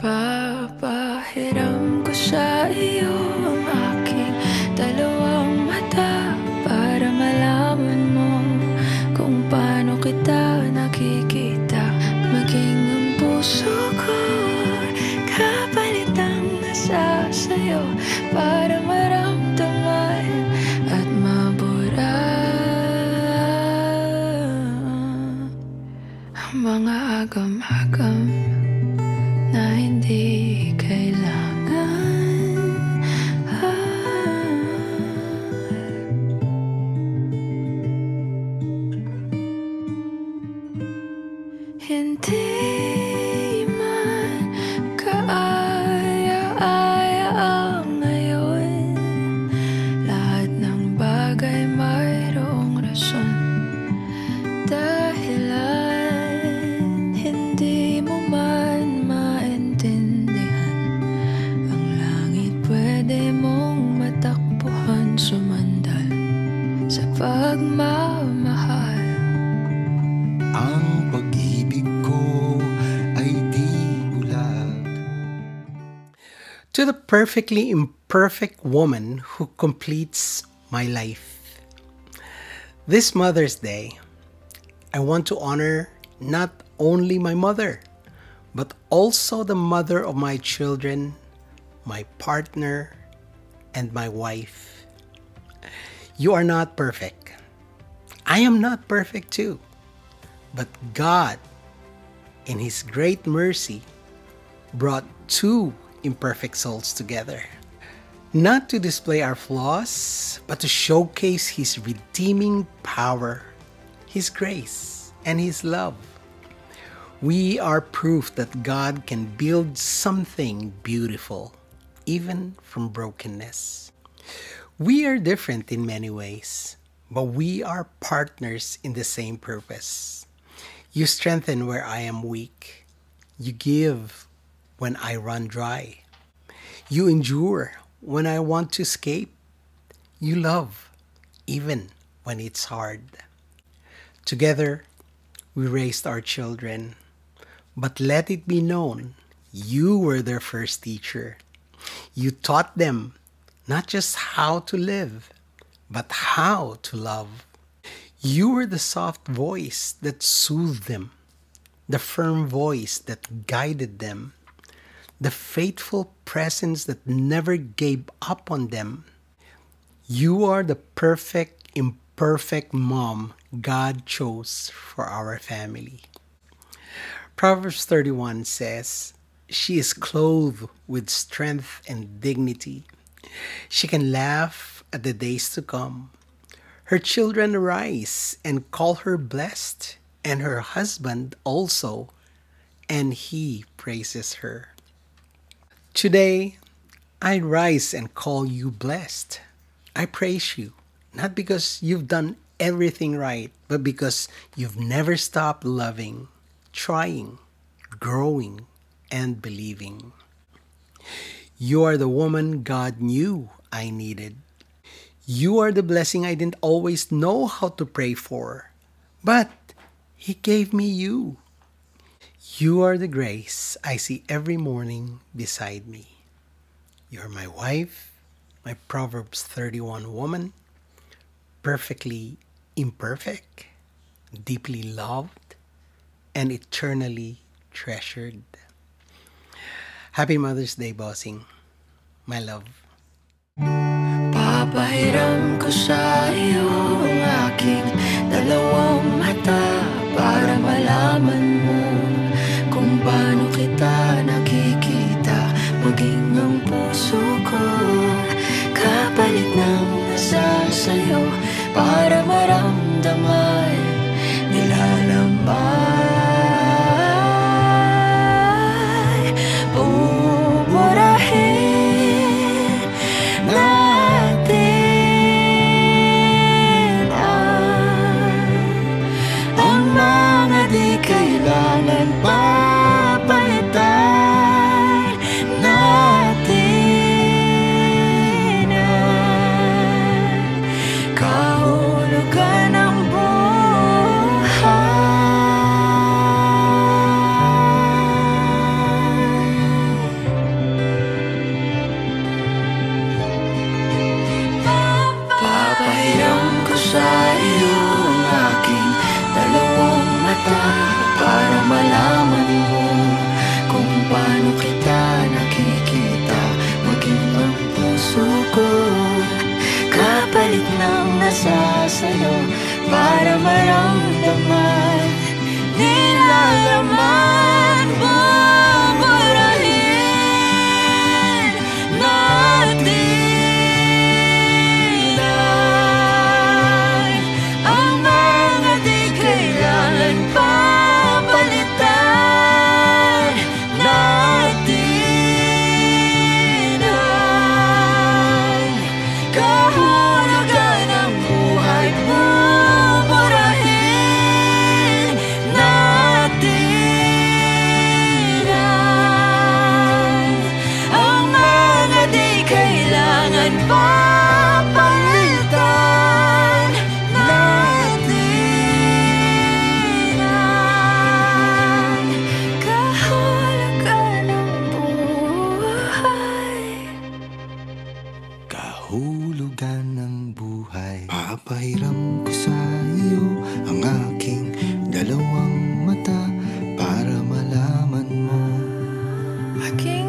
Papahiram ko sa iyo ang aking dalawang mata para malaman mo kung paano kita nakikita. Maging ang puso ko kapalit ang nasa sa'yo para maramdaman at mabura ang mga agam-agam na hindi kailangan. Hindi man kaaya-aya ang ngayon. Lahat ng bagay mayroong rason. Dahilan hindi mo man maintindihan. Ang langit pwede mong matakbuhan, sumandal sa pagmamahal. Ang pag-ibig ko ay di bulag. To the perfectly imperfect woman who completes my life. This Mother's Day, I want to honor not only my mother, but also the mother of my children, my partner, and my wife. You are not perfect. I am not perfect too. But God, in His great mercy, brought two imperfect souls together. Not to display our flaws, but to showcase His redeeming power, His grace, and His love. We are proof that God can build something beautiful, even from brokenness. We are different in many ways, but we are partners in the same purpose. You strengthen where I am weak. You give when I run dry. You endure when I want to escape. You love even when it's hard. Together, we raised our children. But let it be known, you were their first teacher. You taught them not just how to live, but how to love. You were the soft voice that soothed them, the firm voice that guided them, the faithful presence that never gave up on them. You are the perfect, imperfect mom God chose for our family. Proverbs 31 says, "She is clothed with strength and dignity. She can laugh at the days to come. Her children arise and call her blessed, and her husband also, and he praises her." Today, I rise and call you blessed. I praise you, not because you've done everything right, but because you've never stopped loving, trying, growing, and believing. You are the woman God knew I needed. You are the blessing I didn't always know how to pray for, but He gave me you. You are the grace I see every morning beside me. You're my wife, my Proverbs 31 woman, perfectly imperfect, deeply loved, and eternally treasured. Happy Mother's Day, bossing. My love. Papahiram ko sa iyo ang aking dalawang mata para malaman mo kung paano kita nakikita. Maging ang puso ko kapalit ng nasa sa'yo para maramdaman nilalambay. Pupurahin natin ang mga di kailangan papalitan natin ang kahulugan ng buhay. para maramdaman, nilalaman, buburahin natin ay ang mga di kailangan papalitan natin ay kahulugan ng buhay, buburahin natin ay ang mga di kailangan papalitan natin ay kahulugan ng buhay. Kahulugan ng buhay. Papahiram ko sa iyo ang aking dalawang mata para malaman mo Aking